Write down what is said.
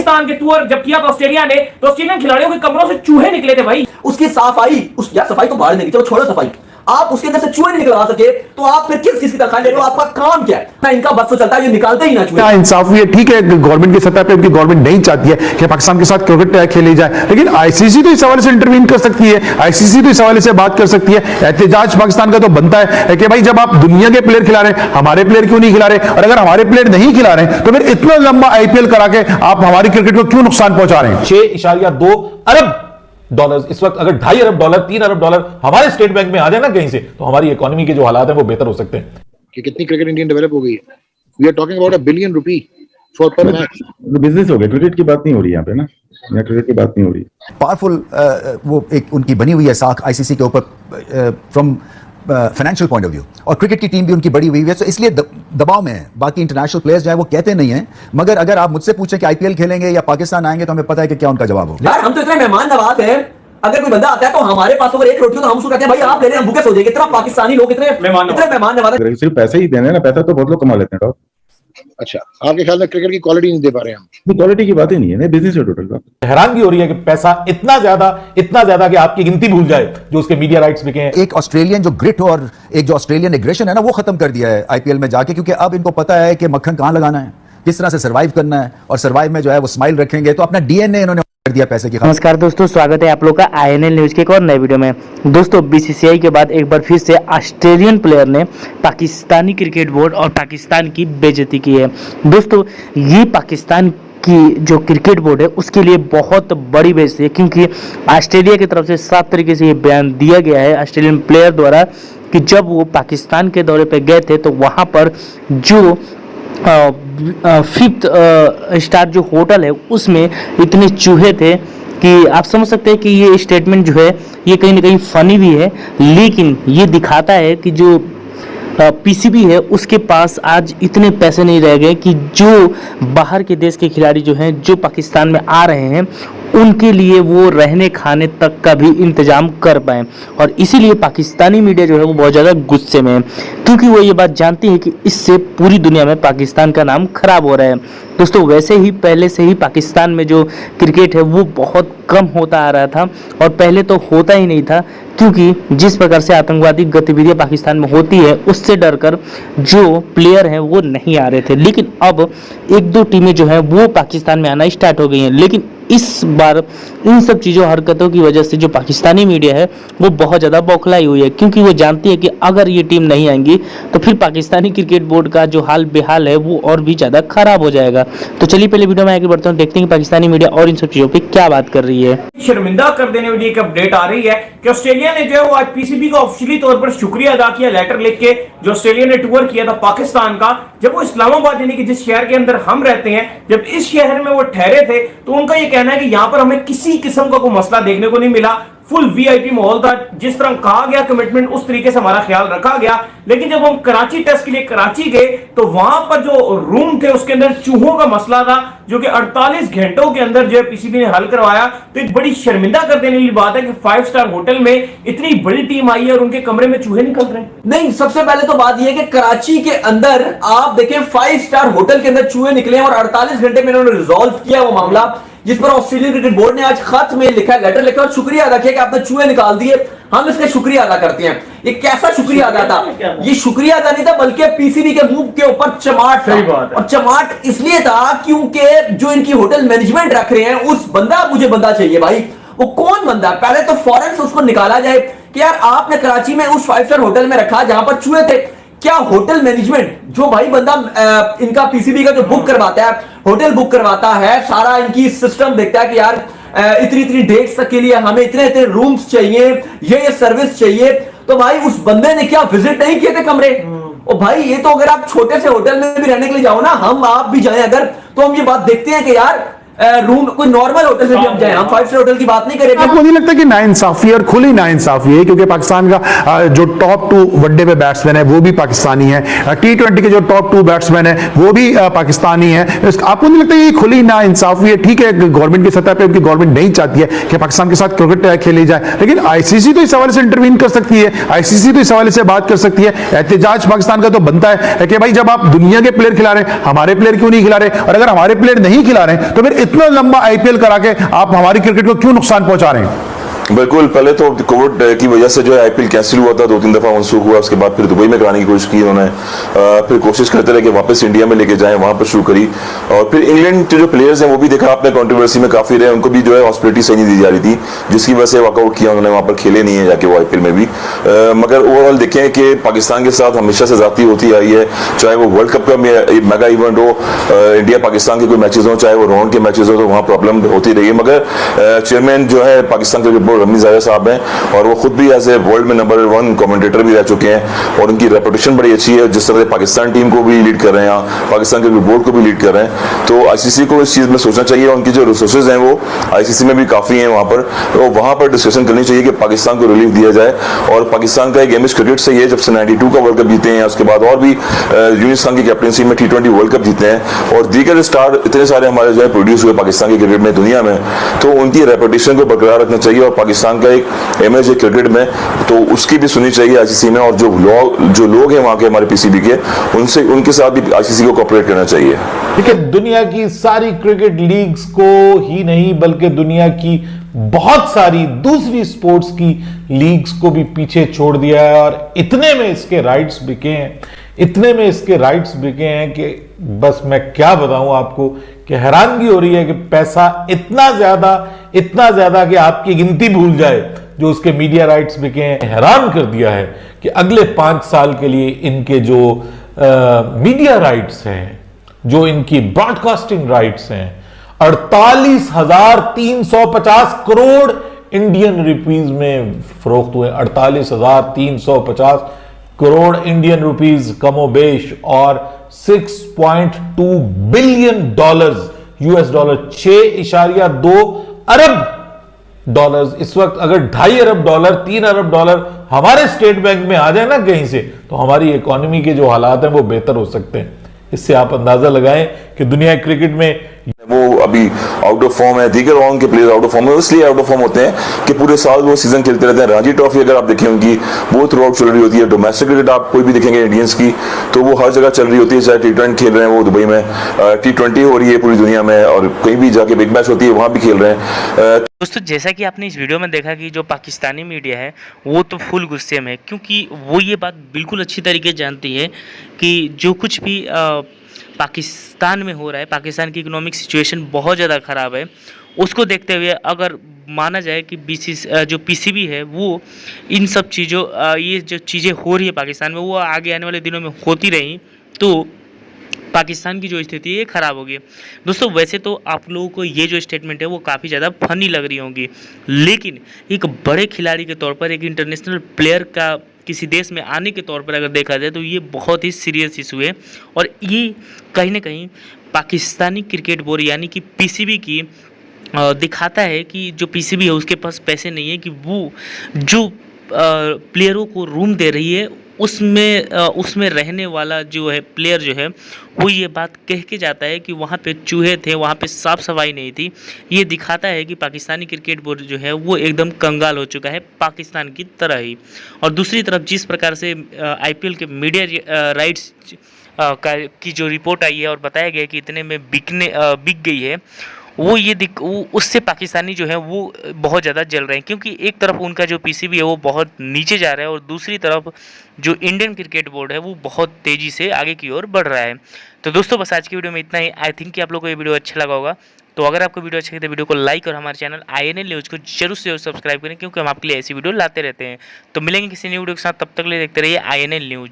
पाकिस्तान के टूर जब किया था ऑस्ट्रेलिया ने, तो ऑस्ट्रेलियन खिलाड़ियों के कमरों से चूहे निकले थे भाई। उसकी सफाई, उस यार सफाई तो बाहर नहीं, चलो छोड़ो सफाई, आप उसके अंदर से चूहे नहीं निकलवा सके तो आप फिर किस चीज की तनख्वाह ले रहे हो? आपका काम क्या है? इनका बस तो चलता है, ये निकालते ही ना चूहे। इंसाफ ये ठीक है, गवर्नमेंट की सतह पे गवर्नमेंट नहीं चाहती है कि पाकिस्तान के साथ क्रिकेट खेली जाए, लेकिन आईसीसी तो इस हवाले से इंटरवीन कर सकती है, आईसीसी तो इस हवाले से बात कर सकती है। एहतजाज पाकिस्तान का तो बनता है कि भाई जब आप दुनिया के प्लेयर खिला रहे हैं, हमारे प्लेयर क्यों नहीं खिला रहे? और अगर हमारे प्लेयर नहीं खिला रहे तो फिर इतना लंबा आईपीएल करा के आप हमारी क्रिकेट को क्यों नुकसान पहुंचा रहे हैं? 6.2 अरब डॉलर इस वक्त, अगर 2.5 अरब डॉलर 3 अरब डॉलर हमारे स्टेट बैंक में आ जाए ना कहीं से, तो हमारी इकोनॉमी के जो हालात हैं वो बेहतर हो सकते हैं। कि कितनी क्रिकेट इंडियन डेवलप हो गई है। We are talking about $1 billion for per match. Business हो गया, क्रिकेट की बात नहीं हो रही यहाँ पे ना, यहाँ क्रिकेट की बात नहीं हो रही। पावरफुल वो एक उनकी बनी हुई है साख आईसीसी के ऊपर from financial point of view, और क्रिकेट की टीम भी उनकी बड़ी हुई है, तो इसलिए दबाव में है। बाकी इंटरनेशनल प्लेयर्स जो है वो कहते नहीं है, मगर अगर आप मुझसे पूछें कि आईपीएल खेलेंगे या पाकिस्तान आएंगे तो हमें पता है कि क्या उनका जवाब होगा। यार हम तो इतने मेहमान नवाज हैं, अगर कोई बंदा आता है तो हमारे पास अगर एक रोटी हो तो हम उसको कहते हैं भाई आप ले लें, हम भूखे सो जाएंगे। इतना पाकिस्तानी लोग इतने मेहमान नवाज हैं। सिर्फ पैसे ही देने हैं ना, पैसा तो बहुत लोग कमा लेते हैं। अच्छा, आपके ख्याल में क्रिकेट की क्वालिटी नहीं दे पा रहे हम? क्वालिटी की बात ही नहीं है, बिजनेस है टोटल। हैरानगी हो रही है कि पैसा इतना ज्यादा कि आपकी गिनती भूल जाए जो उसके मीडिया राइट्स बिके हैं। एक ऑस्ट्रेलियन जो ग्रिट और एक जो ऑस्ट्रेलियन एग्रेशन है ना, वो खत्म कर दिया है आईपीएल में जाके, क्योंकि अब इनको पता है कि मक्खन कहां लगाना है, किस तरह से सर्वाइव करना है, और सर्वाइव में जो है वो स्माइल रखेंगे, तो अपना डीएनए इन्होंने कर दिया पैसे की। नमस्कार दोस्तों, स्वागत है आप लोग का आईएनएल न्यूज के एक और नए वीडियो में। दोस्तों, बीसीसीआई के बाद एक बार फिर से ऑस्ट्रेलियन प्लेयर ने पाकिस्तानी क्रिकेट बोर्ड और पाकिस्तान की बेइज्जती की है। दोस्तों, ये पाकिस्तान की जो क्रिकेट बोर्ड है उसके लिए बहुत बड़ी बेइज्जती है, क्योंकि ऑस्ट्रेलिया की तरफ से साफ तरीके से ये बयान दिया गया है ऑस्ट्रेलियन प्लेयर द्वारा कि जब वो पाकिस्तान के दौरे पर गए थे तो वहाँ पर जो 5th स्टार जो होटल है उसमें इतने चूहे थे कि आप समझ सकते हैं कि ये स्टेटमेंट जो है ये कहीं ना कहीं फनी भी है, लेकिन ये दिखाता है कि जो पीसीबी है उसके पास आज इतने पैसे नहीं रह गए कि जो बाहर के देश के खिलाड़ी जो हैं जो पाकिस्तान में आ रहे हैं उनके लिए वो रहने खाने तक का भी इंतजाम कर पाएँ। और इसीलिए पाकिस्तानी मीडिया जो है वो बहुत ज़्यादा गुस्से में है, क्योंकि वो ये बात जानती है कि इससे पूरी दुनिया में पाकिस्तान का नाम खराब हो रहा है। दोस्तों, वैसे ही पहले से ही पाकिस्तान में जो क्रिकेट है वो बहुत कम होता आ रहा था, और पहले तो होता ही नहीं था, क्योंकि जिस प्रकार से आतंकवादी गतिविधियां पाकिस्तान में होती है उससे डरकर जो प्लेयर हैं वो नहीं आ रहे थे। लेकिन अब 1-2 टीमें जो हैं वो पाकिस्तान में आना स्टार्ट हो गई हैं, लेकिन इस बार इन सब चीज़ों हरकतों की वजह से जो पाकिस्तानी मीडिया है वो बहुत ज़्यादा बौखलाई हुई है, क्योंकि वो जानती है कि अगर ये टीम नहीं आएंगी तो फिर पाकिस्तानी क्रिकेट बोर्ड का जो हाल बेहाल है वो और भी ज़्यादा खराब हो जाएगा। तो चलिए पहले वीडियो में आगे बढ़ते हैं, देखते हैं कि पाकिस्तानी मीडिया और इन सब चीज़ों पर क्या बात कर रही है। शर्मिंदा कर देने वाली एक अपडेट आ रही है कि ऑस्ट्रेलिया ने जो है वो आज पीसीबी का ऑफिशियली तौर पर शुक्रिया अदा किया, लेटर लिख के, जो ऑस्ट्रेलिया ने टूर किया था पाकिस्तान का, जब वो इस्लामाबाद यानी कि जिस शहर के अंदर हम रहते हैं, जब इस शहर में वो ठहरे थे तो उनका ये कहना है कि यहाँ पर हमें किसी किस्म का कोई मसला देखने को नहीं मिला। फुल वीआईपी माहौल था, जिस तरह कहा गया कमिटमेंट उस तरीके से हमारा ख्याल रखा गया। लेकिन जब हम कराची टेस्ट के लिए कराची गए तो वहां पर जो रूम थे उसके अंदर चूहों का मसला था, जो कि 48 घंटों के अंदर जो है पीसीबी ने हल करवाया। तो एक बड़ी शर्मिंदा कर देने वाली बात है कि 5 स्टार होटल में इतनी बड़ी टीम आई है और उनके कमरे में चूहे निकल रहे हैं। नहीं, सबसे पहले तो बात यह है कि कराची के अंदर आप देखें 5 स्टार होटल के अंदर चूहे निकले और 48 घंटे में इन्होंने रिजॉल्व किया वो मामला, जिस पर ऑस्ट्रेलियन क्रिकेट बोर्ड ने आज खत में लिखा, लेटर लिखा और शुक्रिया अदा किया कि आपने चूहे निकाल दिए, हम इसका शुक्रिया अदा करते हैं। ये कैसा शुक्रिया अदा था? ये शुक्रिया अदा नहीं था, बल्कि पीसीबी के मुंह के ऊपर चमाट था। और चमाट इसलिए था क्योंकि जो इनकी होटल मैनेजमेंट रख रहे हैं उस मुझे बंदा चाहिए भाई। वो कौन बंदा? पहले तो फौरन से उसको निकाला जाए कि यार आपने कराची में उस 5 स्टार होटल में रखा जहां पर चूहे थे। क्या होटल मैनेजमेंट जो भाई बंदा इनका पीसीबी का जो बुक करवाता है, होटल बुक करवाता है, सारा इनकी सिस्टम देखता है कि यार इतनी डेट्स तक के लिए हमें इतने रूम्स चाहिए, ये सर्विस चाहिए, तो भाई उस बंदे ने क्या विजिट नहीं किए थे कमरे? ओ भाई, ये तो अगर आप छोटे से होटल में भी रहने के लिए जाओ ना, हम आप भी जाएं अगर, तो हम ये बात देखते हैं कि यार रूम कोई नॉर्मल होटल में भी हम जाए, हम 5 स्टार होटल की बात नहीं करेंगे। आपको नहीं लगता कि नाइंसाफी और खुली नाइंसाफी है, क्योंकि पाकिस्तान का जो टॉप 2 वनडे पे बैट्समैन है वो भी पाकिस्तानी है, T20 के जो टॉप 2 बैट्समैन है वो भी पाकिस्तानी है। आपको नहीं लगता ये खुली नाइंसाफी है? ठीक है, गवर्नमेंट की सतह पे गवर्नमेंट नहीं चाहती है कि पाकिस्तान के साथ क्रिकेट खेली जाए, लेकिन आईसीसी तो इस हवाले से इंटरवीन कर सकती है, आईसीसी तो इस हवाले से बात कर सकती है। एहतजाज पाकिस्तान का तो बनता है कि भाई जब आप दुनिया के प्लेयर खिला रहे हैं, हमारे प्लेयर क्यों नहीं खिला रहे? और अगर हमारे प्लेयर नहीं खिला रहे तो फिर इतना लंबा आईपीएल करा के आप हमारी क्रिकेट को क्यों नुकसान पहुंचा रहे हैं? बिल्कुल, पहले तो कोविड की वजह से जो है आईपीएल कैंसिल हुआ था, 2-3 दफा मनसूख हुआ, उसके बाद फिर दुबई में कराने की कोशिश की उन्होंने, फिर कोशिश करते रहे कि वापस इंडिया में लेके जाएं, वहां पर शुरू करी। और फिर इंग्लैंड के जो प्लेयर्स हैं वो भी देखा आपने कंट्रोवर्सी में काफी रहे, उनको भी जो है हॉस्पिटलिटी सही नहीं दी जा रही थी, जिसकी वजह से वॉकआउट किया उन्होंने, वहां पर खेले नहीं है जाके वो आईपीएल में भी। मगर ओवरऑल देखें कि पाकिस्तान के साथ हमेशा से ज्यादती होती आई है, चाहे वो वर्ल्ड कप का मेगा इवेंट हो, इंडिया पाकिस्तान के कोई मैचेस हो, चाहे वो राउंड के मैचेस हो, तो वहाँ प्रॉब्लम होती रही है। मगर चेयरमैन जो है पाकिस्तान क्रिकेट बोर्ड रमीज आया साहब हैं, और वो खुद भी एज ए वर्ल्ड में नंबर 1 कमेंटेटर भी रह चुके हैं, और उनकी रेपुटेशन बड़ी अच्छी है, जिस तरह पाकिस्तान टीम को भी लीड कर रहे हैं, पाकिस्तान क्रिकेट बोर्ड को भी लीड कर रहे हैं। तो आईसीसी को इस चीज में सोचना चाहिए, उनकी जो रिसोर्सेज हैं वो आईसीसी में भी काफी हैं वहां पर, तो वहां पर डिस्कशन करनी चाहिए कि पाकिस्तान को रिलीफ दिया जाए। और पाकिस्तान का एक इमेज क्रिकेट से ये, जब से 92 का वर्ल्ड कप जीते हैं, उसके बाद और भी यूनिस खान की कैप्टनसी में T20 वर्ल्ड कप जीते हैं, और दीगर स्टार इतने सारे हमारे जो है प्रोड्यूस हुए पाकिस्तान की क्रिकेट में दुनिया में, तो उनकी रेपुटेशन को बरकरार रखना चाहिए, और पाकिस्तान का एक इमेज है क्रिकेट में, तो उसकी भी सुननी चाहिए आईसीसी में। और जो लोग हैं वहां के हमारे पीसीबी के, उनके साथ भी आईसीसी को कोऑपरेट करना चाहिए। ठीक है, दुनिया की सारी क्रिकेट लीग्स को ही नहीं बल्कि दुनिया की बहुत सारी दूसरी स्पोर्ट्स की लीग्स को भी पीछे छोड़ दिया है, और इतने में इसके राइट्स बिके हैं, इतने में इसके राइट्स बिके हैं कि बस मैं क्या बताऊं आपको कि हैरानगी हो रही है कि पैसा इतना ज्यादा कि आपकी गिनती भूल जाए जो उसके मीडिया राइट्स बिके हैं। हैरान कर दिया है कि अगले 5 साल के लिए इनके जो मीडिया राइट्स हैं, जो इनकी ब्रॉडकास्टिंग राइट्स हैं, 48,350 करोड़ इंडियन रुपीस में फरोख्त हुए। 48,350 करोड़ इंडियन रुपीस कमोबेश, और $6.2 बिलियन यूएस डॉलर, 6.2 अरब डॉलर्स। इस वक्त अगर $2.5 अरब, $3 अरब हमारे स्टेट बैंक में आ जाए ना कहीं से, तो हमारी इकोनॉमी के जो हालात हैं वो बेहतर हो सकते हैं। इससे आप अंदाजा लगाएं कि दुनिया क्रिकेट में वो अभी आउट ऑफ फॉर्म है, दीगर राउंड के प्लेयर आउट ऑफ फॉर्म है, इसलिए आउट ऑफ फॉर्म होते हैं कि पूरे साल वो सीजन खेलते रहते हैं। रणजी ट्रॉफी अगर आप देखें उनकी, वो थ्रू आउट चल रही होती है। डोमेस्टिक क्रिकेट आप कोई भी देखेंगे इंडियंस की, तो वो हर जगह चल रही होती है, चाहे T20 खेल रहे हैं वो दुबई में, T20 हो रही है पूरी दुनिया में, और कहीं भी जाके बिग मैच होती है वहां भी खेल रहे हैं। दोस्तों, जैसा कि आपने इस वीडियो में देखा कि जो पाकिस्तानी मीडिया है वो तो फुल गुस्से में है, क्योंकि वो ये बात बिल्कुल अच्छी तरीके जानती है कि जो कुछ भी पाकिस्तान में हो रहा है, पाकिस्तान की इकोनॉमिक सिचुएशन बहुत ज़्यादा ख़राब है। उसको देखते हुए अगर माना जाए कि जो पीसीबी है वो इन सब चीज़ों, ये जो चीज़ें हो रही है पाकिस्तान में, वो आगे आने वाले दिनों में होती रही तो पाकिस्तान की जो स्थिति है ख़राब होगी। दोस्तों, वैसे तो आप लोगों को ये जो स्टेटमेंट है वो काफ़ी ज़्यादा फनी लग रही होंगी, लेकिन एक बड़े खिलाड़ी के तौर पर, एक इंटरनेशनल प्लेयर का किसी देश में आने के तौर पर अगर देखा जाए तो ये बहुत ही सीरियस इशू है, और ये कहीं ना कहीं पाकिस्तानी क्रिकेट बोर्ड यानी कि पीसीबी की दिखाता है कि जो पीसीबी है उसके पास पैसे नहीं है कि वो जो प्लेयरों को रूम दे रही है उसमें रहने वाला जो है प्लेयर जो है वो ये बात कह के जाता है कि वहाँ पे चूहे थे, वहाँ पे साफ सफाई नहीं थी। ये दिखाता है कि पाकिस्तानी क्रिकेट बोर्ड जो है वो एकदम कंगाल हो चुका है पाकिस्तान की तरह ही। और दूसरी तरफ जिस प्रकार से आईपीएल के मीडिया राइट्स की जो रिपोर्ट आई है और बताया गया कि इतने में बिक गई है, वो उससे पाकिस्तानी जो है वो बहुत ज़्यादा जल रहे हैं, क्योंकि एक तरफ उनका जो पीसीबी है वो बहुत नीचे जा रहा है और दूसरी तरफ जो इंडियन क्रिकेट बोर्ड है वो बहुत तेज़ी से आगे की ओर बढ़ रहा है। तो दोस्तों, बस आज की वीडियो में इतना ही। आई थिंक कि आप लोगों को ये वीडियो अच्छा लगा होगा। तो अगर आपको वीडियो अच्छा लगे तो वीडियो को लाइक और हमारे चैनल INL न्यूज़ को जरूर से सब्सक्राइब करें, क्योंकि हम आपके लिए ऐसी वीडियो लाते रहते हैं। तो मिलेंगे किसी नई वीडियो के साथ, तब तक ले देखते रहिए INL न्यूज़।